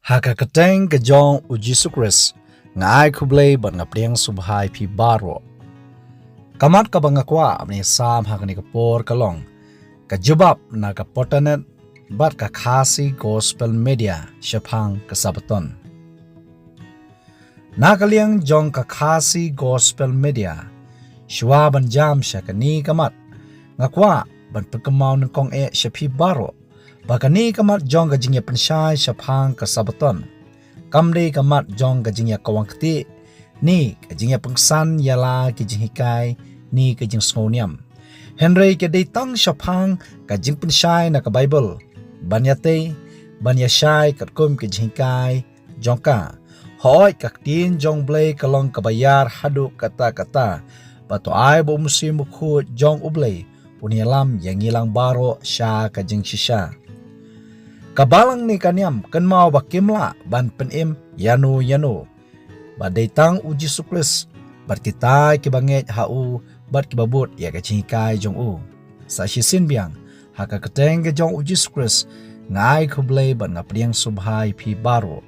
Haka keteng kejong uji sukres ngai kublay bat ngapriang subhai pi baro. Kamat ka bangakwa apni sam hakani kapor kalong kajubab na kapotanet bat ka khasi gospel media syapang kasabaton. Nakaliang jong ka khasi gospel media shwa ban jam syakani kamat ngakwa ban pekemau nengkong syapi baro. Bakani kamat jong gajingya pensyai syapang kasabaton. Kamde kamat jong gajingya kawang keti. Ni gajingya pengsan yala gajing hikai. Ni gajing sngoniam. Henry kedai tang syapang gajing pensyai na ka Bible. Banyate, banyasyai katkum gajing hikai. Jongka. Hoi kaktin jong blay kalong kabayar hadu kata-kata. Bato ay bo musim bukut jong ublay. Punyalam yang ilang baro sya kajing sisya. Kabalang ni kanyam kan mau bakimla ban penim yanu badai tang uji sukles bar kita kibanget hau bar kibabut ya kacingai jong u sa sisin biang haka keteng ke jong uji sukles ngai kublay ban ngapriang subhai pi baro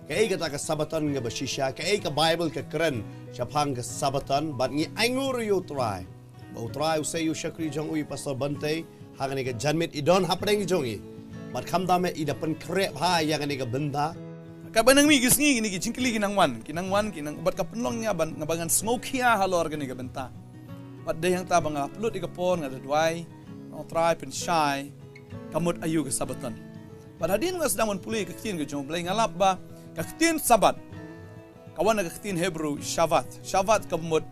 kay kata kasabatan nga basisya kay ka Bible ka keren syapang kasabatan bat ngi aingur yu try bau try usay yu syakri jong u pastor bante hangani ka janmit idon hapdeng jong i mat kamdame ida pen krep ha yang ani ka benda ka banang mi gisngi gini cingkli kinang wan kinang bat ka penlong nya ban ngabangan smokia halor gani ka benta bat de yang ta bang upload di kapon ngada duai no try pen shy kamut ayu ka sabatan bat hadin ngas dangon puli ka tin ka jong blay ngalap ba ka tin sabat kawan ka tin Hebrew shavat kamut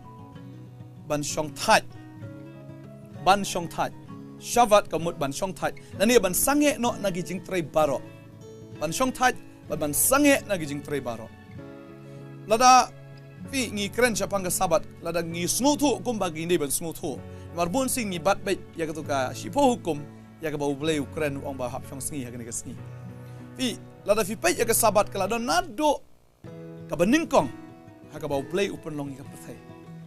ban shong tat Shavat kamut ban shong thai nani ban sange no nagijing tray baro ban shong thai ban sange nagijing tray baro lada fi ngi kren syapang ka sabat lada ngi smutu kum bagi ni ban smutu marbun sing ngi bat bet ya ka shipo hukum ya ka bau blay ukren ong ba hap shong sngi ha ka sngi fi lada fi pet ya ka sabat kala don nado ka beningkong ha ka bau blay upun long ka perthai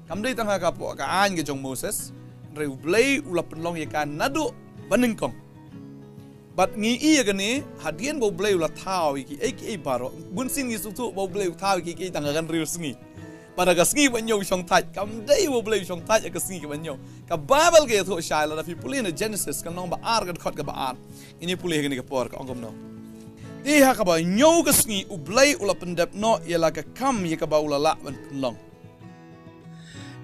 kamdei tang ha ka po ka an ge jong Moses reu blay ula penlong yakan nadu baningkong bat ngi iya gani hadian bau blay ula tau iki aka baro bunsin ngi sutu bau blay tau iki tangagan reu sngi pada ga sngi banyo shong tat kam dei bau blay shong tat ka sngi ka banyo ka babel ge tho shaila da fi pulin Genesis kan nong ba ar ga khot ga ba ar ini pulih gani ka por ka ongom no di ha ka ba nyo ga sngi u blay ula pendep no yala ka kam ya ka ba ula la ban penlong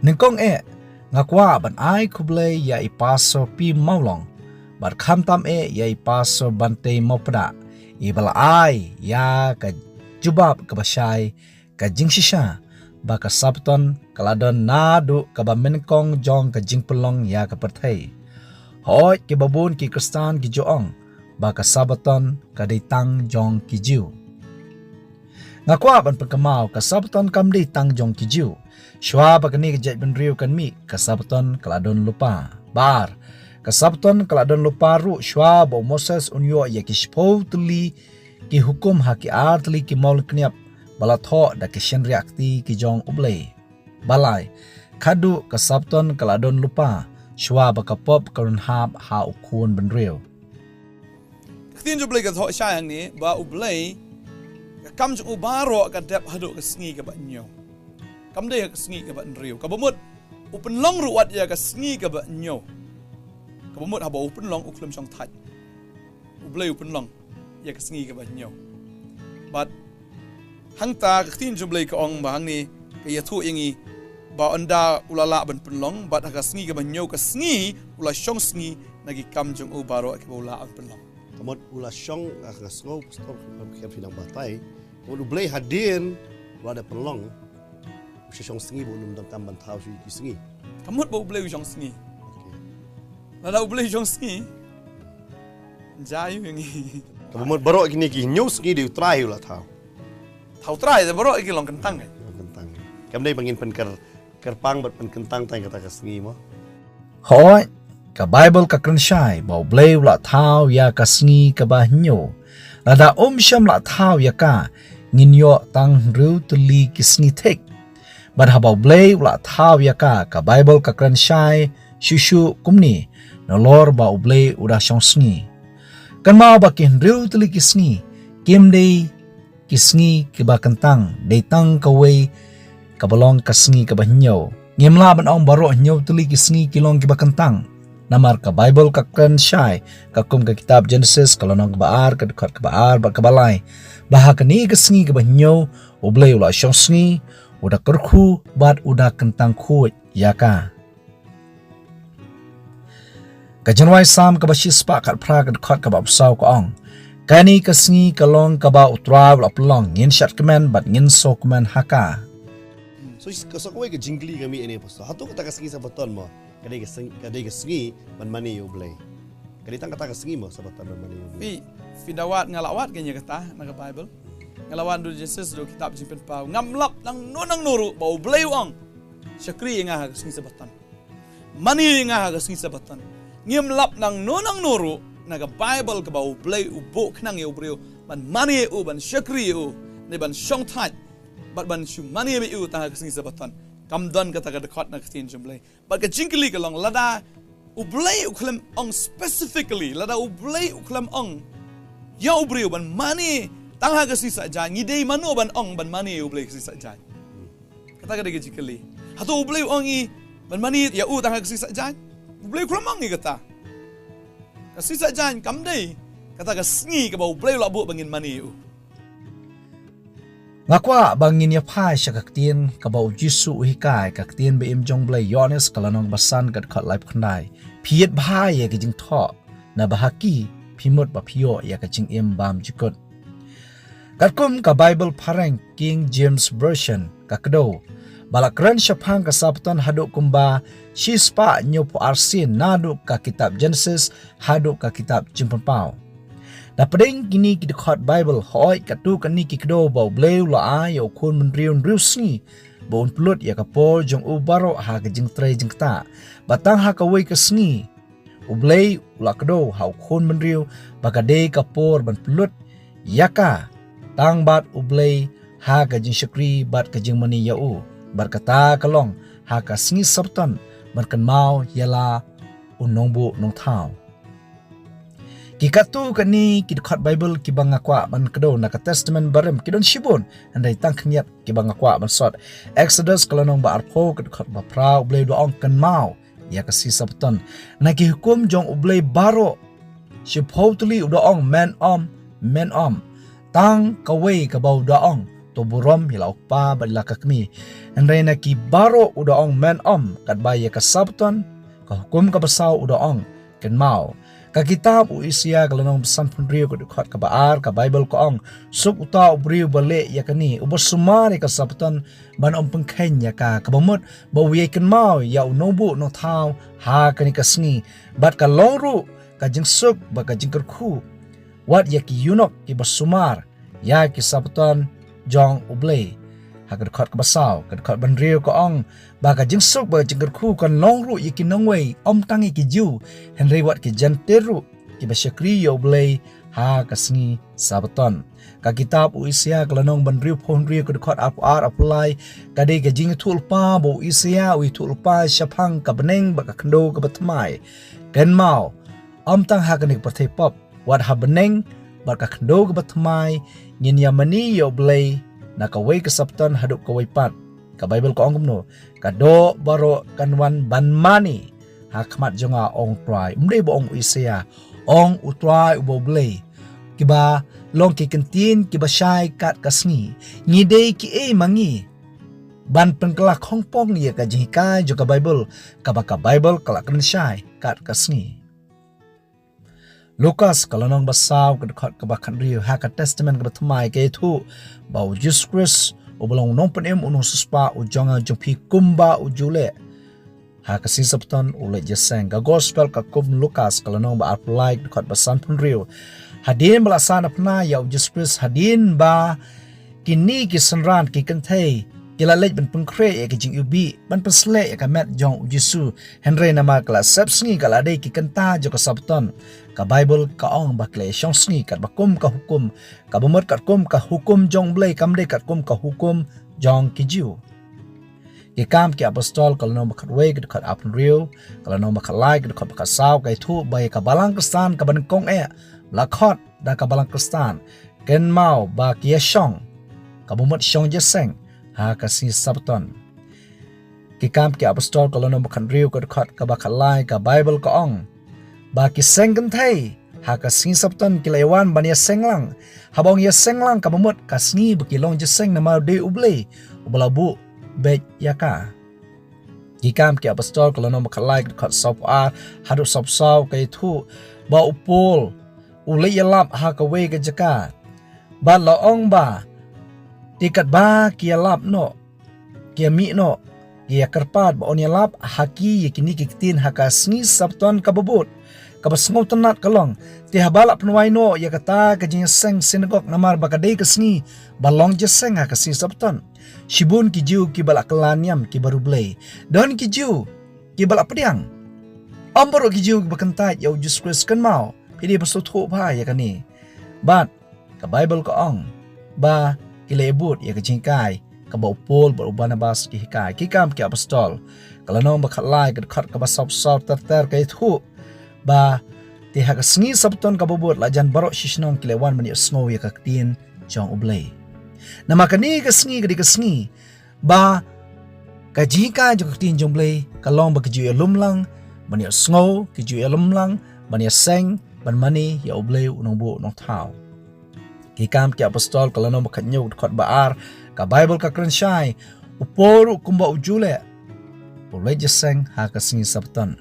nengkong ngakwa ban ai kublay ya ipaso pi maulong bar khamtam ya ipaso bante mopda ibala ai ya ka jubab ka basai ka jingsisha ba ka sabton kaladon nadu ka ba menkong jong ka jingpelong ya ka perthai hoi ki babun ki kristan ki joong ba ka sabaton ka ditang jong ki jiu ngakwa ban pengkemau ka sabton kam ditang jong ki jiu Shwa bagani kejat benriu kan mi kasabaton kaladon lupa bar kasabaton kaladon lupa ru shwa bo Moses unyo ya kishpo tuli ki hukum haki artli ki maul kniap balatho da kishen reakti ki jong ublay balai kadu kasabaton kaladon lupa shwa bakapop karun hab ha ukun benriu tin jo blay ka tho syang ni ba ublay kam jo ubaro ka dep hadu ka sngi ka banyo kam dei ka sngi ka ban riu ka bomut upen long ruat ya ka sngi ka ba nyo ka bomut ha ba upen long uklum shong thai ublay upen long ya ka sngi ka ba nyo but hangta ka tin jum blay ka ong ba hang ni ka ya thu ingi ba onda ulala ban pen long but ha ka sngi ka ba nyo ka sngi ula shong sngi nagi kam jung u baro ka ula an pen long kamot ula shong ka sngo stop ka pinang batay ulu blay hadin wala penlong shong sngi bo num dam tam ban thau shi ki sngi kamut bo blay shong sngi lada blay shong sngi jayu ngi kamot baro kini ki nyu sngi di try ula thau try de baro iki long kentang kentang kam dei bangin pen kerpang bat pen kentang tai kata ka sngi mo hoi ka Bible ka krensyai bo blay ula thau ya ka sngi ka ba nyo lada syam la thau ya ka nginyo tang ru tuli ki sngi tek But habau blay ula thau ya ka Bible ka kran syai shushu kumni no lor ba blay udah shong sngi kan mau bakin riu tuli ki sngi Kim day kisngi kiba kentang day tang kaway kabalong kasngi kiba hinyaw. Ngimla ban ong baro hinyaw tuli kisngi kilong kiba kentang. Namar ka Bible ka kan syai kakum ka kitab Genesis kalonong kabaar kadukot kabaar ba kabalay. Baha kani kasngi kiba hinyaw ublay ula syong sngi udah kerku bat udah kentang kuat yaka. Kajanwai sam kaba shispa kat pra kadukot kaba usau ka ong. Kani kasngi kalong kaba utra ula pelong ngin syat kemen bat ngin so kemen haka. So kasakaway ka jingli kami ini pastor. Hatu kata kasengi sa baton mo. Kadai kasengi man mani ublay. Kadai tang kata kasengi mo sa baton man mani ublay. Fidawat ngalawat kanya kata naga Bible. Ngalawan do Jesus do kitab jimpen pau ngamlap nang nunang nuru bau ublay wang. Syakri nga kasengi sa baton. Mani nga kasengi sa baton. Ngimlap nang nunang nuru naga Bible ka bau ublay ubo knang e ubreo ban mani u ban syakri u ne ban syong tat. But ban shu mani be u ta kasing sabatan kam don kata ka dekot na katin jumblay but ka jingkli ka long lada ublay uklam ong specifically lada ublay uklam ong ya ubriu ban mani tang ha kasing sa jan ngidei manu ban ong ban mani ublay kasing sa jan kata ka de jingkli hatu ublay ong i ban mani ya u tang ha kasing sa jan ublay uklam ong i kata kasing sa jan kam dei kata ka sngi ka ba ublay labu bangin mani u Ngakwa bangin ya pai syakaktin kabau jisu uhikai kaktin be im jong blay yones kalanong basan kat kat life khandai piet bahai ya kijing tho na bahaki pimut ba pio ya kajing im bam jikut katkum ka Bible parang King James Version kakdo balakran syapang kasapton haduk kumba shispa nyopo arsin naduk ka kitab Genesis haduk ka kitab Jimpenpau. Dapadeng kini kidikot Bible hoi katu kani kikdo bau bleu la ay o kun menriun riusni baun pelut ya kapol jong ubaro ha kajing tray jeng ta batang ha kawai kasni ublei ula kdo ha kun menriu bagade kapor ban pelut yaka tang bat ublei ha kajing syakri bat kajing mani yau berkata kalong ha kasni sabtan berkan mau yala unongbu nong tau. Kikatu kani kidukhat Bible kibang ngakwa ban kado naka testament barem kidon shibun andai tang khniat kibang ngakwa ban sot Exodus kalonong ba arpo kidukhat ba pra ublay do ong kan mau ya kasi sabton naki hukum jong ublay baro shipotuli udo ong men om tang kaway kabaw do ong to burom hilaw pa badla kakmi andai naki baro udo ong men kat ba ya kasabton ka hukum ka basaw udo ong kan mau ka kitab u isya kalanong besan punriu ko dukhat ka baar ka Bible ko ong suk uta ubriu bale ya kani ubasumari ka saptan ban om pengkenya ka kabamut bawiye kan mau ya unobu no thau ha kani kasngi bat ka longru ka jingsuk ba ka jingkerku wat ya ki yunok ki basumar ya ki saptan jong ublay ha ka dukhat ka basaw ka dukhat banriu ko ong baka jingsuk ba jingkerku kan longru yiki nongwei om tangi ki jiu henry wat ki janteru ki basyakri yo blay ha kasngi sabaton ka kitab u isya kalanong banriu phonri ko dukhat apar apply kade ka jing tulpa bo isya wi tulpa syapang ka beneng baka khndo ka batmai kan mau om tang ha kanik pathai pop wat ha beneng baka khndo ka batmai ngin yamani yo blay na kawai ka sapton haduk kawai pat ka Bible ko ong no kado baro kanwan banmani hakmat jonga ong try mde bo ong isya ong utry ubo blay kiba long ki kentin kiba syai kat kasngi ngidei ki e mangi ban pengkelak hongpong ya ka jihika jo ka Bible ka Bible kala kan syai kat kasngi Lukas kalanong basaw kadukhat ka bakan riu ha ka testament ka bathmai ke thu bau Jesus Christ ubolong nong penem unong suspa ujonga jumpi kumba ujule ha kasi sabton ule jeseng ga gospel ka kum Lukas kalanong ba apply dekat basan punriu hadin balasan apna ya Jesus Christ hadin ba kini ki sanran ki kanthei kila lej ban pengkre ya ki jing ubi ban pesle ya ka met jong Jesu henry nama kala sepsngi kala dei ki kanta jo ka sabton ka Bible ka ong bakle syong sngi kat bakum ka hukum ka bumut kat kum ka hukum jong blay kamde kat kum ka hukum jong kijiu ki kam ki apostol kalano makat we kat apun riu kalano makat lai kat saw kai thu bay ka balang kristan ka ban kong e lakhot da ka balang kristan ken mau ba kia shong kabumut shong jeseng ha kasni sabton ki kam ki apostol kolono bakhan riu ko khat ka bakhalai ka bible ka ong ba ki sengkan thai ha kasni sabton ki lewan ban ya senglang habong ya senglang kabumut kasni bakilong jeseng nama de uble ublabu bet yaka Gikam ki apostol kolono makhalai khat sop a hadu sop saw kai thu ba upol ule yalap ha ka we ka jaka ba laong ba tikat ba ki yalap no ki mi no ki karpat ba on yalap haki yakini ki tin haka sni sabton kabubut kabasngau tanat kalong ti habala pnuai no yakata ka jing seng sinagok namar bakadei ka sni balong je seng ha ka sni sabton Shibun ki jiu ki balak kelaniam ki baru blay. Don ki jiu ki balak pediang. Ambaro ki jiu bakentai yau Jesus kan mau. Pidi bersutu pa ya kan ni. But ka Bible ka ong. Ba ki lebut ya ka jingkai. Ka bau pol berubah nabas ki hikai. Ki kam ki apostol. Kalau nong bakat lai ka dekat ka basop-sop ter-ter ka itu. Ba ti ha ka sengi sabton ka bubut lajan barok shishnong ki lewan mani sngow ya ka ketin jong ublay. Nama kani kesngi kadi kesngi ba kajika jo tin jomble kalong ba kiju elum lang bani sngow kiju elum lang bani seng ban mani ya oble unong bu nong thau ki kam ki apostol kalano makhanyo khot baar ka bible ka krenshai uporu kumba ujule boleh jeseng ha kesngi sabton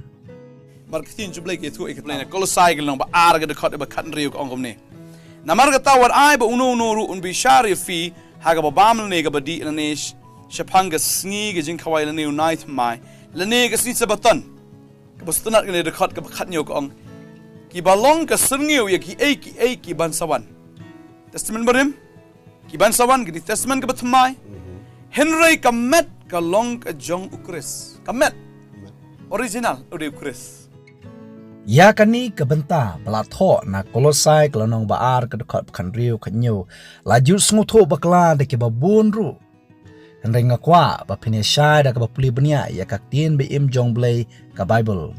mar ktin juble ke thu ikplena kolosai gelong ba ar ga de khot ba khan riu ong komne namar ga tawar ai ba unu ru un bi shari fi haga ba bam ne ga ba di ne shapanga sngi ga jing khawai ne unite mai le ne ga sni sabatan ka bustuna ga ne de khat ga khat nyo ko ong ki balong ka sngiu ya ki ki ban sawan testament barim ki ban sawan ga testament ga batmai henry ka met ka long ka jong ukris ka met original ode ukris Ya kani kebenta belatho na kolosai kelonong baar ke dekat pekan riu kanyu laju sngutho bakla de ke babun ru hendeng ngakwa ba pinesai da ke bapuli benia ya kaktin be im jong blay ka bible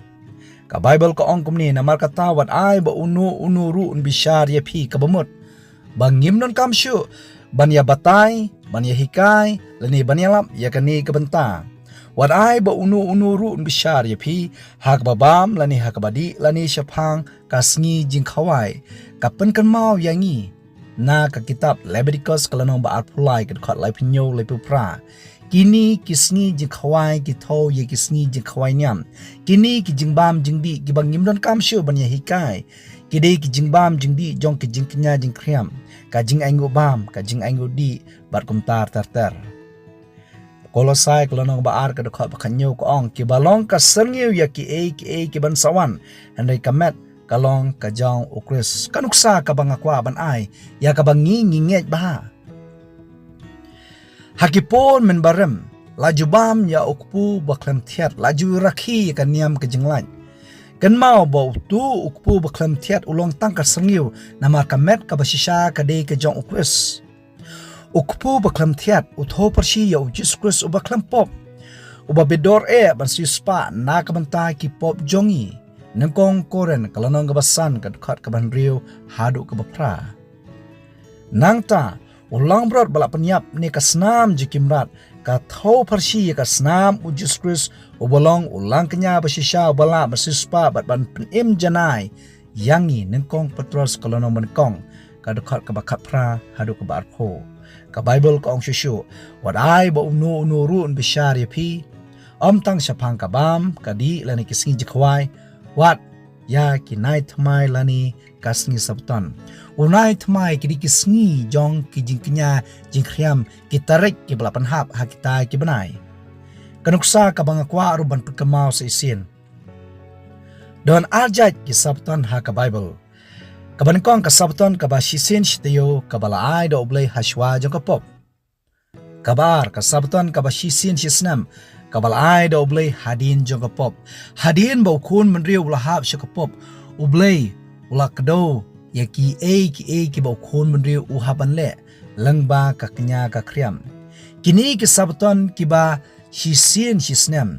ka ong kumni namar kata wat ai ba unu ru un bishar ye phi ka bamut bangim non kamshu ban ya batai ban ya hikai leni ban ya lap ya kani kebenta Wat ai ba unu ru bishar ya phi hak babam lani hak badi lani shapang kasngi jing khawai kapen kan mau yangi na ka kitab Leviticus kalanong ba arpulai ka khat lai pinyo lai pupra kini kisngi jing khawai ki tho ye kisngi jing khawai nyam kini ki jing bam jing di ki bangim don kam shu ban ya hikai kide ki jing bam jing di jong ki jing knya jing kriam ka jing aingo bam ka jing aingo di bar kumtar ter Kolosai kelonong baar ke dekat bakhanyo ko ong ki balong ka serngeu ya ki ban sawan andai kamet kalong ka jong ukris kanuksa ka bangakwa ban ai ya ka bangi nginget ba hakipon men barem laju bam ya ukpu baklam thiat laju rakhi ka niam ka jinglan kan mau ba tu ukpu baklam thiat ulong tang ka serngeu namar kamet ka basisha ka de ka jong ukris Ukpu baklam thiat utho persi ya Jesus Christ ubaklam pop uba bedor ban sispa na kabanta ki pop jongi nengkong koren kalanong gabasan kad khat kaban riu hadu ka bapra nangta ulang brot balak penyap ni kasnam jikimrat ka tho persi ka snam Jesus Christ ubolong ulang kenya basisha bala basispa bat ban penim janai yangi nengkong petros kalanong menkong kad khat ka bakat pra hadu ka barpo ka Bible ka ong shushu wat ai ba unu ru un bishar ya phi tang shapang ka bam ka di lani kisngi jikwai wat ya ki night mai lani kasngi sabtan unai thmai ki di kisngi jong ki jingknya jingkriam ki tarik ki belapan hap hakita ki benai kanuksa ka bangakwa ruban pekemau sa isin don arjat ki sabtan ha ka Bible Kabankong kasabton kabashisin shitayo kabalai do oblay hashwa jong kapop. Kabar kasabton kabashisin shisnam kabalai do oblay hadin jong kapop. Hadin ba ukun menriu ulahap shakapop oblay ulakdo ya ki ba ukun menriu uhapan le langba kaknya kakriam. Kini kasabton kiba shisin shisnam.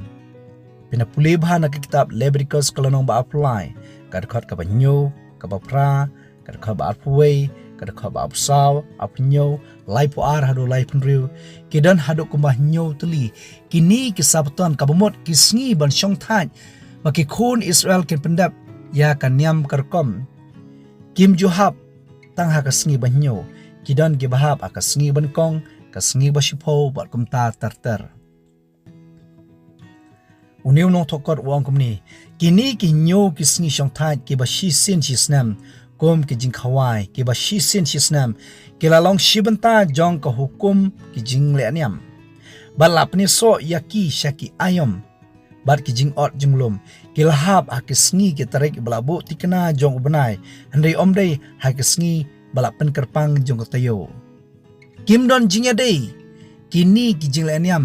Pinapulibha na kitab Leviticus kalanong ba apply kadkot kabanyo kabapra kadkha barpuway kada kha ba saw apnyo lai po ar hado lai penriu kidan hado kumbah nyo tuli kini ki sabton kabamot kisngi ban shong thai maki khun Israel ken pendap ya kanyam karkom kim juhab tang ha kasngi ban nyo kidan ki bahab akasngi ban kong kasngi ba shipo bat kumta tartar uniu no thokot wang kumni kini ki nyo kisngi shong thai ki ba shi sin chi snam kom ki jing khawai ki ba shi sin shi snam ki la long shibanta jong ka hukum ki jing le aniam balap ni so yaki shaki ayom bat ki jing ot jinglum ki lahab akisngi ki tarik balabu tikna jong ubnai handai omdei hakisngi balap pen kerpang jong tayo kim don jingya dei kini ki jing le aniam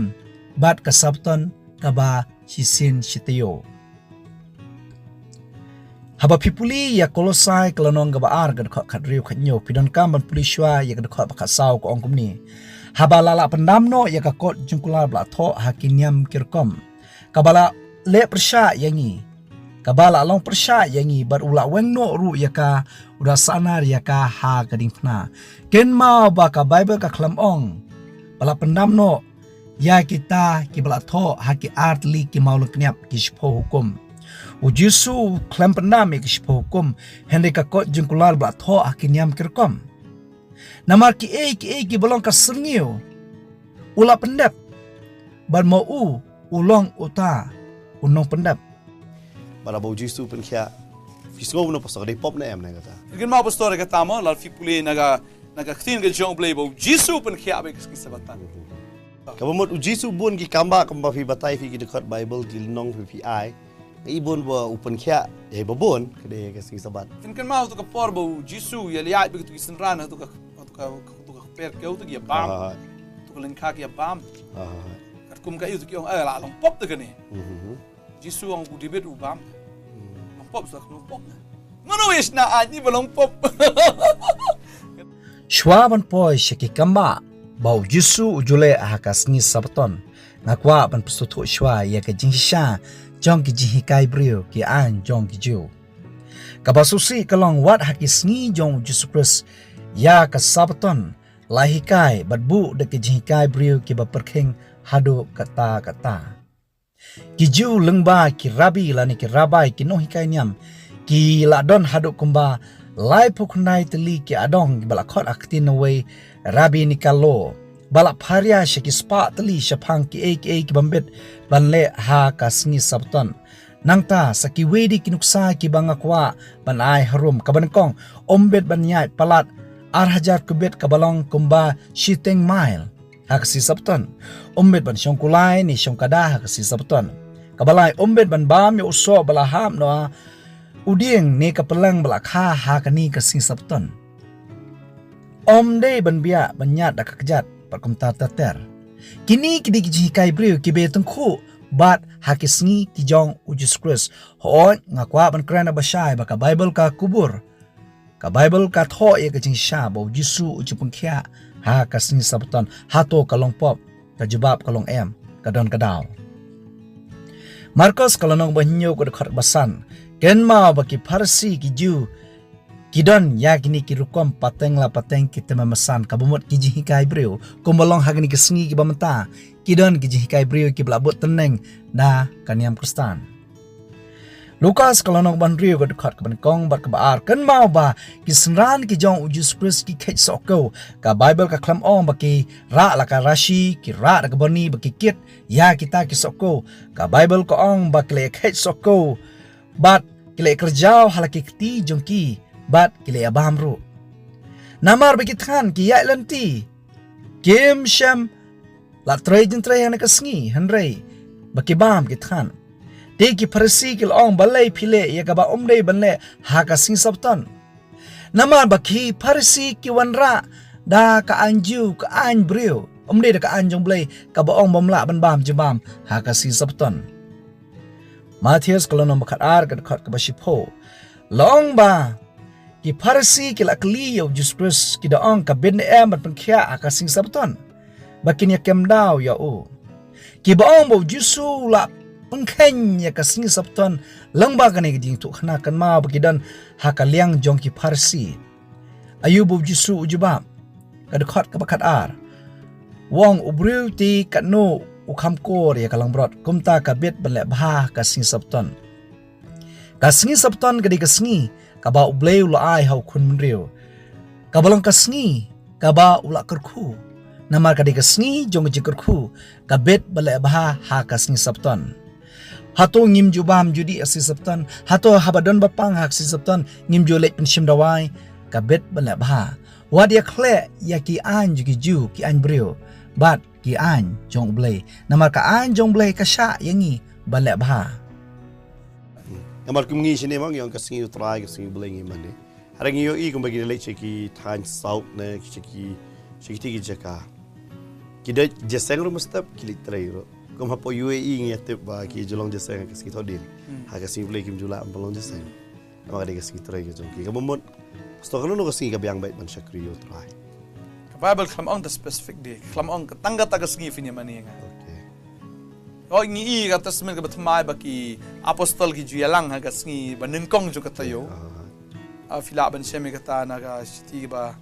bat ka sabton ka ba shisin shitayo haba pipuli ya kolosai kelanong gaba ar gad khat khatriu khatnyo pidon kam ban puliswa ya gad khat bakha saw ko ongkum ni haba lala pendamno ya ka kot jungkula bla tho hakiniam kirkom kabala le persha yangi kabala long persha yangi bar ula wengno ru ya ka ura sanar ya ka ha kading phna ken ma ba ka bible ka khlam ong bala pendamno ya kita ki bla tho haki artli ki maulung knyap ki shpo hukum ujisu klem pendam ik hukum henry ka kot jungkular bla tho akinyam kirkom namar ki ki bolong ka serngiu ula pendap ban mau ulong uta unong pendap Para bau jisu pen kya fisgo no pasal dei pop na em na kata. Kin mau pastor ka tama lal fipuli naga ktin ke jong play bo jisu pen khia be ki sabatan. Kabamot ujisu bun ki kamba fi batai fi ki dekat Bible ki nong fi ai. Ibon ba upan kya babon kede ke sing sabat. Kin mau to ka por bo jisu ya liai be tu isenran to ka per ke to ya bam. To ka lengka ki ya bam. Kat kum ka yu to ki la long pop to ka ni. Jisu ang udibet ubam. Long pop sa long pop. Mano is na ani ba long pop. Shwaban poi shaki kamba bau jisu ujule hakasngi sabton ngakwa ban pusutu shwa ya ka jingsha jong ki jihi kai brio ki an jong ki ju kabasusi kalong wat hakisngi jong jisu pres ya ka sabton lahi kai badbu de ki jihi kai brio ki ba perkheng hado kata ki ju lengba ki rabi lani ki rabai ki no hikai nyam ki ladon hado kumba lai pukunai teli ki adong bala khot aktin away rabi nikalo bala pharia shaki spa teli shapang ki ki bambet banle ha kasngi sabton nangta saki wedi kinuksa ki bangakwa banai harum kabankong ombet banyai palat arhajar kubet kabalong kumba shiteng mile hakasi sabton ombet ban shongkulai ni shongkada hakasi sabton kabalai ombet ban bam yo uso bala ham no udieng ne kapelang bala kha hakani kasing sabton omde ban bia banyat da kakjat parkumta tater kini kidi ki kai brio ki be tengku bat hakisngi ki jong ujus kris hon ngakwa ban krana basai baka bible ka kubur ka bible ka tho ye ka jing sha bo jisu ujupung khia ha kasngi sabton hato kalong pop ka jebab kalong em ka don kadaw Marcos kalonong banyo ko dekat basan kenma baki parsi ki ju kidon yakini ki rukom pateng kita memesan kabumot ki jihi kai breu kumbalong hagni ki sngi ki bamenta kidon ki jihi kai breu ki blabot teneng na kaniam kristan Lukas kalonong banriu ko dekat kabankong bar kabaar kan mau ba ki senran ki jong ujus pres ki khet soko ka bible ka klam ong baki ra la ka rashi ki ra ka boni baki kit ya kita ki soko ka bible ko ong bakle khet soko bat kile kerjau halaki kti jongki bat kile abamru namar baki than ki ya lanti kim sham la trejin trejana kasngi hanrei baki bam ki than Deki parsi kil ong balai pile ya kaba omdei banle haka sing sabton. Nama baki parsi ki wanra da ka anju ka an brio omdei da ka anjong blai kaba ong bomla ban bam jebam haka sing sabton. Matius kalono bakat ar kad khat ka basipo. Long ba ki parsi kil akli yo juspres ki da ong ka ben em ban khia haka sing sabton. Bakin ya kemdaw ya o. Ki ba ong bo jusu la pengkenya kasing sabton langba kani jing tu khana kan ma bagidan hakaliang jongki parsi ayu bu jisu ujubam kadkhot kabakat ar wong ubriu ti katno ukam kor ya kalang brot kumta kabit belek bah kasing sabton kasngi sabton gadi kasngi kaba ubleu la ai hau kun menriu kabalong kasngi kaba ula kerku namar kadi kasngi jong jikerku kabit belek bah ha kasngi sabton hato ngim jubam judi asi sabton hato habadon bapang hak si sabton ngim jolek penshim dawai kabit belek bah wadia kle ya ki an jugi ju ki an brio bat ki an jong blei namar ka an jong blei kasha yangi belek bah Amar kumngi sini mang yang kasing utrai kasing belengi mandi. Harang iyo I kung bagi lek ceki tan sauk na ceki tigi jaka. Kita jaseng ru mustap kilik trai ru. Kum hapo UAE ngetep ba ki jolong jaseng kasing todin. Ha kasing belai kim jula ampalong jaseng. Nama kada kasing trai ke jongki. Kamumot stokano no kasing kabiang bait man syakri utrai. Bible klam on the specific day. Klam on katangga taga sngi finya mani nga. Okay. O ngi I kata semen ka batmai baki apostol ki juyalang ha kasngi banengkong jo katayo. Fila ban semi kata naga siti ba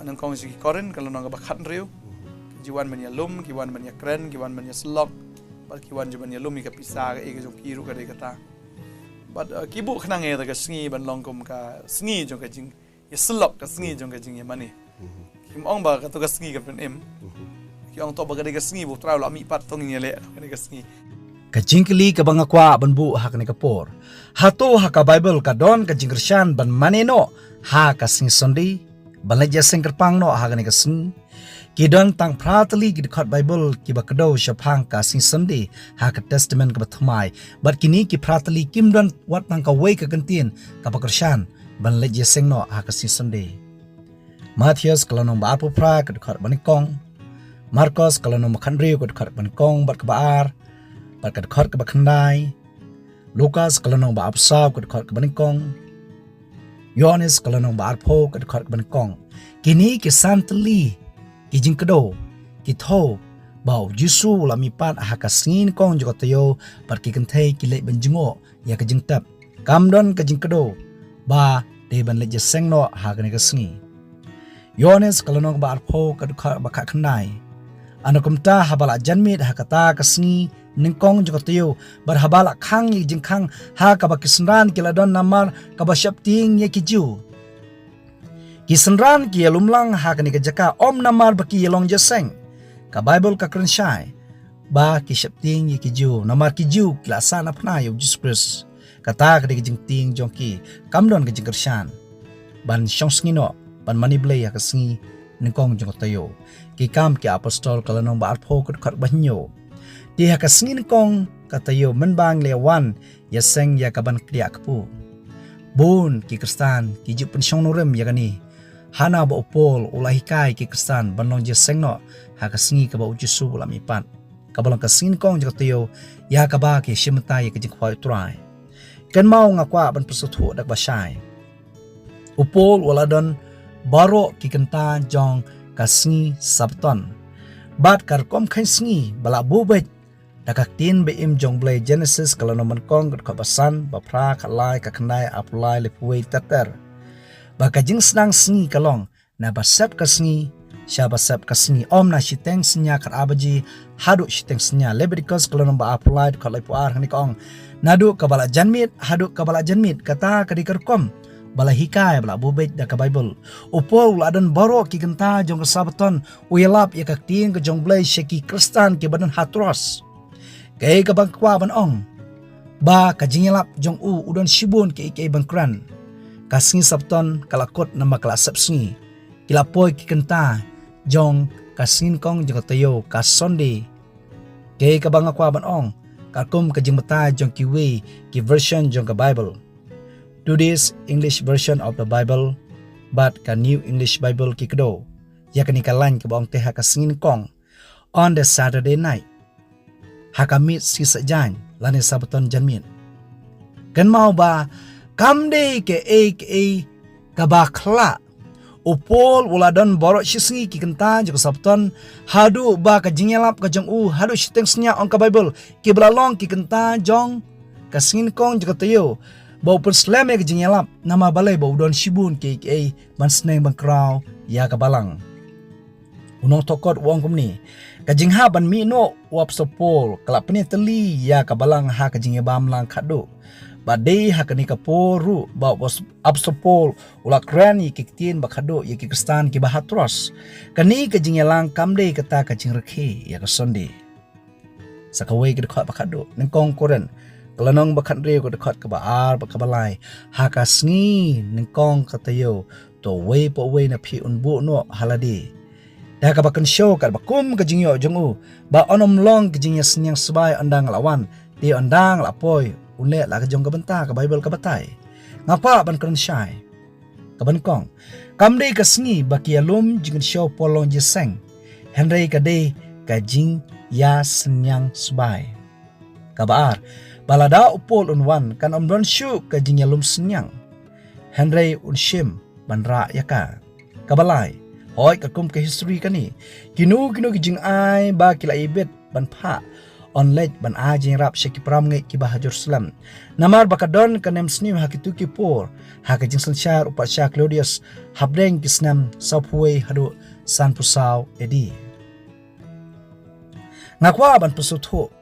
nengkong si koren kalau naga bakhan reu. Jiwan man ya lum, kiwan man ya kren, kiwan man ya slok. Bal kiwan jo man ya lum ka pisa ka e jo kiru ka de kata. But kibu khnang e daga sngi ban longkom ka sngi jo ka jing ya slok ka sngi jo ka jing ya mani. Kim ong ba ka to ka sngi ka pen em. Yang to baga dega sngi bu trau la mi pat tong ngele dega sngi kajingkeli ka bangakwa banbu hak ni kapor hato haka bible ka don ka jingrshan ban maneno ha ka sing sondi balaja singkerpang no hak ni ka sing ki don tang pratali ki khot bible ki bakdo shapang ka sing sondi ha ka testament ka bathmai bat kini ki pratali kim don wat tang ka wei ka kantin ka bakrshan ban leja sing no ha ka sing sondi Matthias kalonong ba apu pra ka khot banikong Marcos kalau nama khandriu kat khat bankong bat kabar bat kat khat kabakhandai Lucas kalau nama apsa kat khat bankong Yohanes kalau nama arpho kat khat bankong kini ki santli ki jingkdo ki tho bau jisu lami pat hakasngin kong jogotayo bat ki kanthai ki lek banjingo ya ka jingtap kamdon ka jingkdo ba de ban lek jesengno hakane ka sngi Yohanes kalau nama arpho kat khat bakhandai Anukumta habala janmit hakata kasngi ningkong jogotayo bar habala khang yi jingkhang ha kaba kisnran kiladon namar kaba syapting ye kiju kisnran ki lumlang ha kani kajaka om namar baki yelong jeseng ka bible ka krenshai ba ki syapting ye kiju namar kiju klasana phna yo Jesus Christ kata kadi jingting jongki kamdon ka jingkershan ban shongsngino ban maniblay ha kasngi ningkong jogotayo ki kam ki apostol kalanong ba arpho kat banyo di hakasngin kong katayo menbang lewan yaseng ya kaban kriya kapu bun ki kristan ki jup pensyong nurem ya kani hana ba upol ulahikai ki kristan banong yaseng no hakasngi ka ba ujisu ulam ipat kabalang kasngin kong katayo ya kaba ki shimta ya kajing khwai trai kan mau ngakwa ban persuthu dak basai upol waladon baro ki kenta jong kasngi sabton bat karkom khain sngi bala bubet dakak tin be im jong blai Genesis kalau nomon kong kat kabasan bapra khalai ka khnai aplai lepui tater baka jing snang sngi kalong na basap kasngi syabasap kasngi om na shiteng snya kat abaji hadu shiteng snya Leviticus kalau nomba aplai kat lepuar hani kong nadu kabala janmit hadu kabala janmit kata kadikarkom bala hikai bala bubet da ka Bible upo uladan baro ki genta jong sabaton uyalap ya kakting ke jong blai sheki kristan ke badan hatros kay ka bangkwa ban ong ba ka jingelap jong udon shibun ke bangkran kasngi sabton kalakot na maklasap sngi kilapoy ki genta jong kasngin kong jong tayo ka Sunday kay ka bangkwa ban ong kakum ka jingmata jong kiwi ki version jong ka Bible to this English version of the Bible, but ka New English Bible kikdo, yakni kalan ke bawang teh hakasingin kong on the Saturday night. Hakamit si sajan lani sabaton janmin. Kan mau ba kamde ke kabakla upol uladon borok shisngi ki kenta jok sabaton hadu ba ka jingelap ka jong hadu shiteng snya on ka Bible ki belalong ki kenta jong kasingin kong jok tayo bau pun slam ke jingelap nama balai bau don shibun ke ban sneng ban kraw ya ka balang unong tokot wong kumni ka jingha ban mi no wap sopol kala pene teli ya ka balang ha ka jinge bam lang khado badai ha ka ni ka poru bau was up sopol ula kran yi kitin ba khado yi kistan ki bahatros kani ka jingelang kamde kata ka jing rekhe ya ka sonde sakawai ke dekat bakado nengkong koren kelanong bakat reu ke dekat ke baar bakabalai haka sngi nengkong katayo to wei po wei na pi unbu no haladi dah ka bakan show kat bakum ke jingyo jongu ba onom long ke jingya senyang sebai andang lawan di andang lapoi unle la ke jong ke benta ke bible ke batai ngapa ban kren syai ke bankong kamdei ke sngi baki alum jingin show polong jeseng henry kade ka jing ya senyang sebai kabar balada upol unwan kan omdon syu ka jingyalum senyang henry unshim banra yaka kabalai hoi ka kum ke history kani kinu jing ai ba kila ibet ban pha onlet ban a jing rap sheki pram ngai ki bah Jerusalem namar bakadon kanem snim hakitu ki por ha ka jing sanchar upasya Claudius habdeng kisnam sapwe hadu san pusau edi ngakwa ban pusutho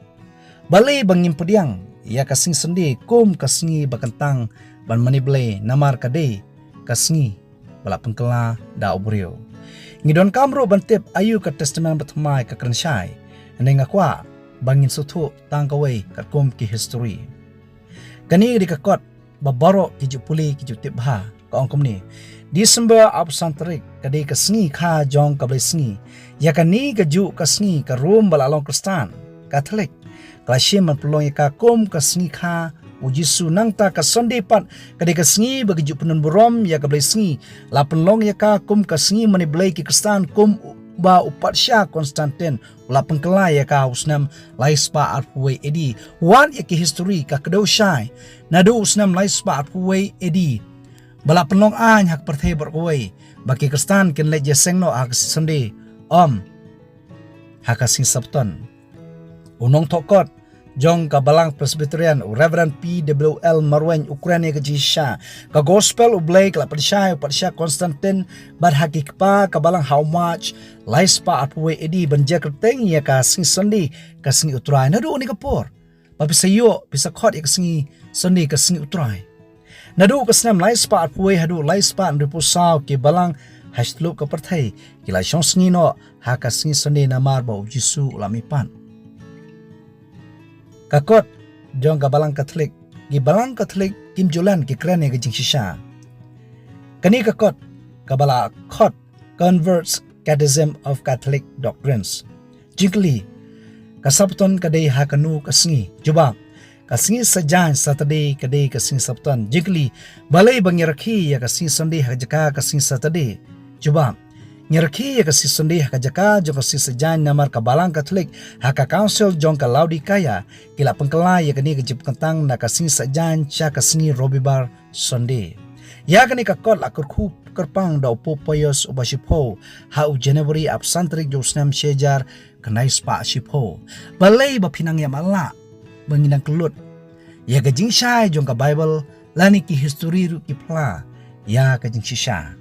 balai bangim pediang ya kasing sendi kum kasingi bakantang ban manible namar kade kasingi bala pengkela da obrio ngidon kamro bantep ayu ka testament batmai ka krenshai ane ngakwa bangin sutho tangkawai ka kum ki history kani di ka kot babaro ki jupuli ki jutip ha ka ongkom ni December absantrik kade kasingi kha jong ka blesngi ya kani ka ju kasingi ka rom balalong kristan Catholic klashim man pulong ya ka kom kasingi kha ujisu nangta ka sonde pat kade kasingi bagi ju penun borom ya ka blesngi la penlong ya ka kom kasingi mani blai ki kristan kom ba upatsya Konstantin ula pengkela ya ka usnam laispa arpuwe edi wan ya ki history ka kedo syai nadu usnam laispa arpuwe edi bala penlong an hak perthai berkawai bagi kristan ken le jeseng no hak sende om hak sing sabton unong tokot jong ka balang presbyterian Reverend PWL Marwen Ukraine ka jisha ka gospel ublay ka padsya Konstantin bad hakik pa ka balang how much laispa apwe edi banja kerteng ya ka sing sende ka sing utrai nadu ni kapor papisayo bisa khot ya ka sing sende ka sing utrai nadu kasnam laispa apwe hadu laispa ndipusau ke balang haslu ka perthai kila shong sngi no ha ka sing sende namar ba jisu ulamipan kakot jong ka balang Catholic gi balang Catholic kim julan ki krane ga jing shisha kani kakot kabala khot converts Catechism of Catholic Doctrines jingli kasapton kadai hakanu kasngi juba kasngi sajan Saturday kadai kasngi sapton jingli balai bangi rakhi ya kasngi Sunday hajaka kasngi Saturday juba nyerki ya kasih Sunday haka jong kasih sejan namar kabalang Catholic haka council jong ka Laodicea kila pengkela ya kini kejip kentang na kasih sejan cha kasih Robibar Sunday ya kini kakot lakur ku kerpang da upo poyos ubashipo ha u January absantrik josnam shejar kenai spa shipo balai bapinang ya mala menginang kelut ya kejing syai jong ka Bible lani ki history ru ki pla ya kejing shisha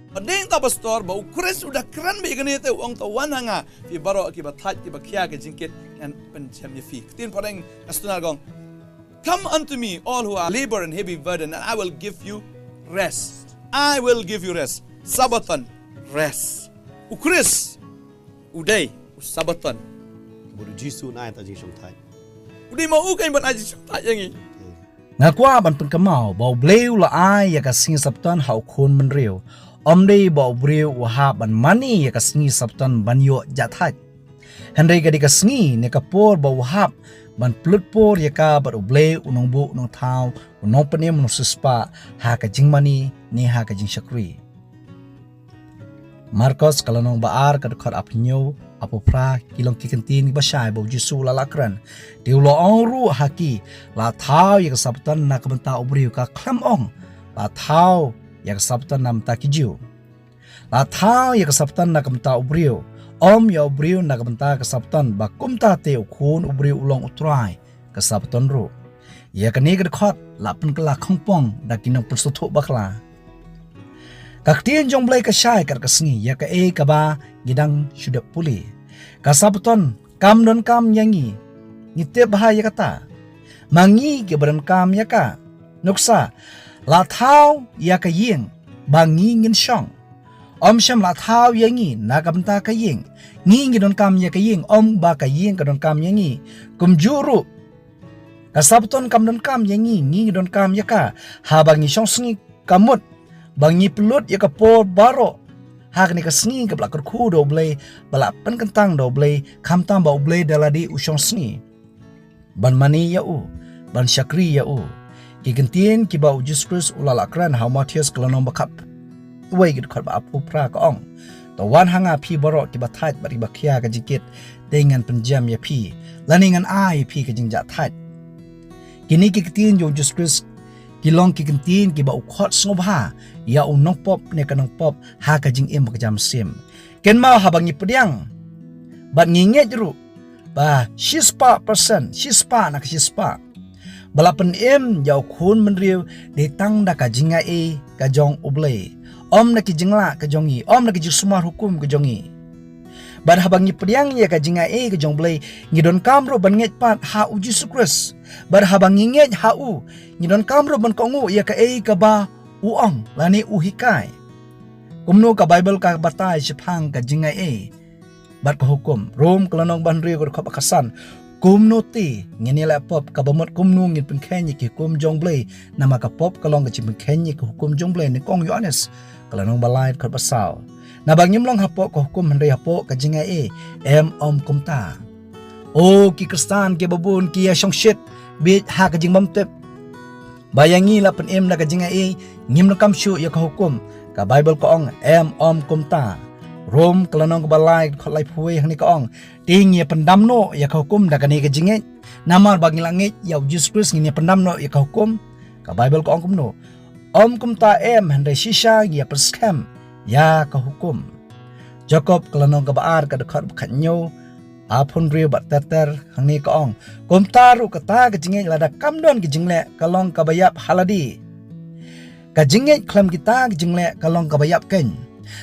Padeng ta pastor ba ukres udah keren be gani te uang tawan hanga fi baro ki batat ki bakya ke jingkit and pencam ye fi tin padeng astunar gong come unto me all who are labor and heavy burden and I will give you rest sabaton rest ukres uday sabaton Bodo jisu nai ta jing shong thai uday mau kan ban aji tak yangi ngakwa ban pengkemau bau bleu la ai ya kasing sabtan hau khun menriu omdei bau breu wahab ban mani ya kasngi sabtan ban yo jathat henry ga dikasngi ne kapor bau wahab ban plutpor ya ka bar uble unong bu unong thau unong panem unong suspa ha ka jingmani ne ha ka jing shakri Marcos kalanong baar ka dekat apnyo apopra kilong kikentin basay bau jisu lalakran diulo ongru haki la thau ya sabtan na kabenta ubreu ka klamong la thau ya sabtan nam takiju la thau ya sabtan na kamta ubriu om ya ubriu na kamta ka sabtan ba kumta te ukhun ubriu ulong utrai ka sabtan ru ya kani ka khot la pen kala khongpong da kinong persuthu bakla ka ktien jong blai ka shai kar ka sngi ya ka ka ba gidang shuda puli ka sabton kam don kam yangi ngite bahaya kata mangi ke baran kam ya ka nuksa la thau ya ka ying bangi ngin shong om sham la thau yangi na ka banta ka ying ngi don kam ya ka ying om ba ka ying ka don kam yangi kum juru kasabton kam don kam yangi ngi don kam ya ka ha bangi shong sngi kamut bangi pelut ya ka por baro hak ni ka sngi ka blakar khu do blai bala pen kentang do blai kam tam ba blai daladi usong sngi ban mani ya u ban syakri ya u ki gentien ki ba Jesus Christ ulala kran how Matthias kalanom bakap wei git khat ba apu pra ka ong to wan hanga phi baro ki ba thait bari ba khia ka jikit dengan penjam ya phi laningan ai phi ka jingja thait kini ki gentien jo Jesus Christ kilong ki gentien ki ba ukhot snobha ya unong pop ne kanong pop ha ka jing em ka jam sim ken mau habangi pediang bat nginge jru ba shispa na shispa balapan em jau khun menriu de tang da ka jinga ka jong ublei om na ki jingla ka jongi om na ki jusumar hukum ka jongi bar habangi pediang ya ka jinga ka jong blei ngidon kamro ban nget pat ha u Jesus Christ bar habangi nget ha u ngidon kamro ban kongu ya ka ka ba uong lani u hikai kumno ka Bible ka batai sipang ka jinga bat ka hukum rom klanong banri ko ka bakasan kumno ti ngini la pop ka bamot kumno ngin pen khenyi ki kum jong blei nama ka pop kalong ka chim khenyi ki hukum jong blei ni kong yones klanong balai ka basal na bangim long hapo ka hukum handai hapo ka jinga em om kumta o ki kristan ke babun ki ya shong shit bit ha ka jing bam tep bayangi la pen em na ka jinga ngim na kam shu ya ka hukum ka Bible ko ong em om kumta rom klanong ka balai kholai phuwe hani ka ong ting ye pendam no ya ka hukum da kani ka jinge namar bagi langit ya Jesus Christ ni pendam no ya ka hukum ka Bible ko ong kumno om kumta em handai shisha ya perskem ya ka hukum Jacob klanong ka baar ka dekat khanyo apun riu bat teter hani ka ong kumtaru kata ka jinge lada kamdon ki jingle kalong ka bayap haladi ka jinge klam kita ka jingle kalong ka bayap ken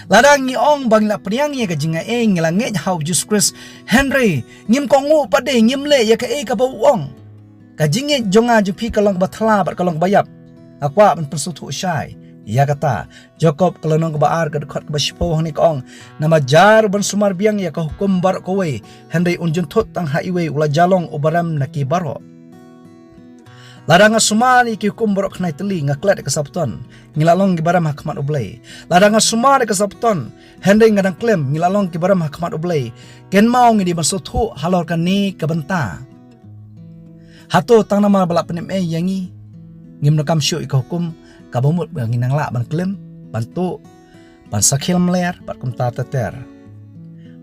ladang ni ong bang la priang ye ka jinga ngila nge how Jesus Christ Henry ngim kongu pade ngim le ye ka ka ba ong ka jinge jonga ju phi kalong ba thla ba kalong bayap akwa ban persuthu shai ya kata Jacob kalonong ba ar ka khot ba shipo hani ka ong namajar ban sumar biang ye ka hukum bar ko we Henry unjun thot tang highway ula jalong ubaram naki baro ladanga sumari ki hukum borok khnai teli ngaklet ka sabton ngilalong ki baram hakmat ublei ladanga sumari ka sabton Henry ngadang klem ngilalong ki baram hakmat ublei ken mau ngi di masuthu halor kan ni ka benta hato tang nama balap penem yangi ngim nakam syu ka hukum ka bomut ngi nangla ban klem bantu ban sakhil mler bat kumta teter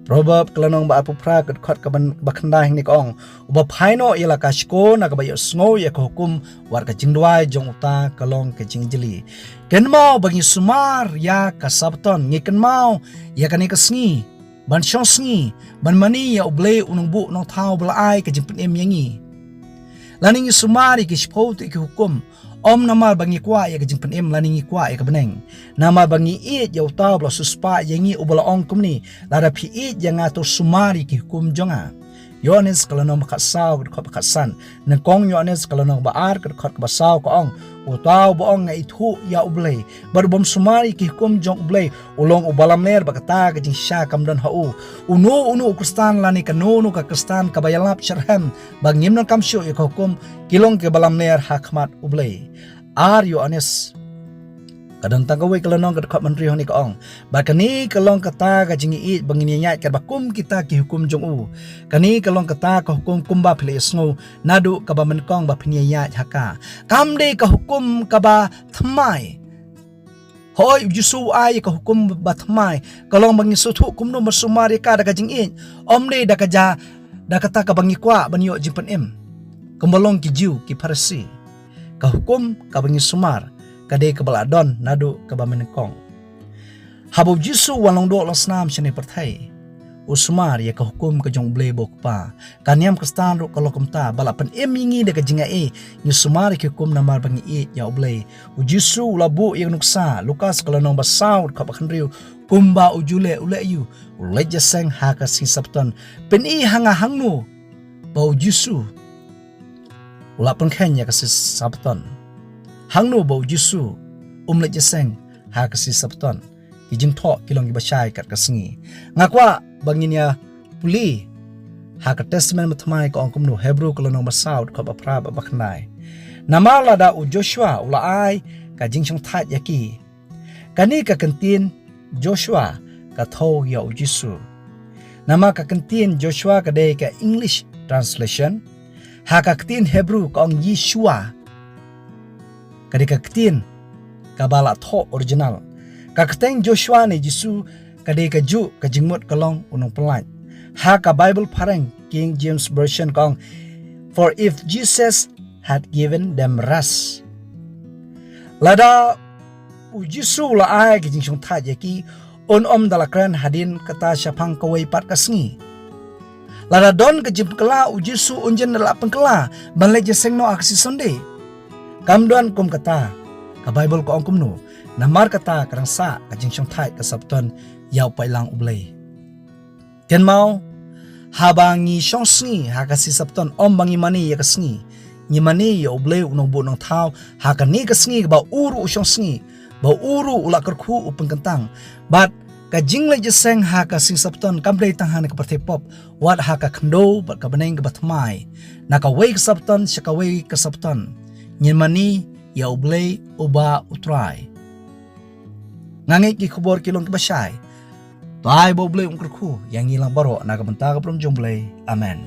Proverb klanong ba apu pra kat khot ka ban bakhandai ni kong uba phaino yela ka shko na ka bayo sngo ya ka hukum war ka jingdwai jong uta kalong ka jingjili ken mau bagi sumar ya ka sabton ngi ken mau ya ka ni ka sngi ban shong sngi ban mani ya uble unung bu no thau bla ai ka jimpin em yangi laning sumari ki shpo ti ki hukum om namar bangi kwa ya ka jimpin em laning kwa ya ka beneng nama bangi it ya uta bla suspa yangi ubala ong kumni lara phi it yang ato sumari ki hukum jonga Yohanes kalonong bakasau kat bakasan nengkong Yohanes kalonong baar kat basau ko ong utau boong nga ithu ya ublay barbom sumari ki hukum jong ublay ulong ubalamer bakata ka jing sya kamdan hau unu kristan lani kanunu ka kristan kabayalap syarham bangim nang kamsyo ya ka hukum kilong ke balamer hakmat ublay ar Yohanes kadang tagaway kalonong kat menteri honi ka ong bakani kalong kata ka jingi it bangini nyat kat bakum kita ki hukum jong u kani kalong kata ka hukum kumba phile sngo nadu ka ba menkong ba phinia nyat haka kamde ka hukum ka ba thamai hoi yusu ai ka hukum ba thamai kalong bangi suthu kumno masumari ka da ka jing it omde da ka ja da kata ka bangi kwa banyo jimpan em kembalong ki jiu ki farsi ka hukum ka bangi sumar kade kebaladon nadu kebamenkong habu jisu walong do los nam shane perthai usmar ya ka hukum ka jong ble bok pa kanyam ka stan ro ka lokum ta bala pan emingi de ka jinga ni sumar ki hukum namar bangi ya ble u jisu labu yang nuksa lukas kala nomba saud ka bakhanriu kumba ujule ule yu uleja seng ha ka si sabton pen hanga hangnu bau jisu ula pan khenya ka si sabton hangnu bau jisu leja seng ha ka si sabton kijing tho kilong ibashai kat kasengi ngakwa banginya puli ha ka testament mathmai ko angkum no hebrew ko nomba saud ko bapra bakhnai namala da u joshua ula ai ka jingchong that yaki kani ka kantin joshua ka tho ya u jisu nama ka kantin joshua ka de ka english translation ha ka kantin hebrew ko ang yeshua ka de ka kantin ka bala tho original kakateng Joshua ni Jisu kadai kaju kajingmut kalong unong pelan. Ha ka Bible parang King James Version kong, for if Jesus had given them rest. Lada u Jisu la ay kijing syong ta yaki om dalakran hadin kata syapang kawai pat kasngi. Lada don kajim kala u Jisu unjen dala pengkala banlay jaseng no aksi sonde. Kamduan kum kata ka Bible ko kum no. Namar kata karang sa kajing syong thai kasabton yaw pailang ublay. Ken mau habangi syong sngi ha kasi sabton bangi mani ya kasngi ni mani ya ublay unong bu nong thaw ha kani kasngi ba uru syong sngi ba uru ula kerku upeng kentang but kajing le jeseng ha kasi sabton kamplay tanghan ka pop wat ha ka khndo bat ka baneng ka batmai na ka wei kasabton syaka wei kasabton ni mani ya ublay uba utrai ngangit ki kubor kilong kibasay. Tayo boblay kerku yang hilang baro na kabanta ka from jomblay. Amen.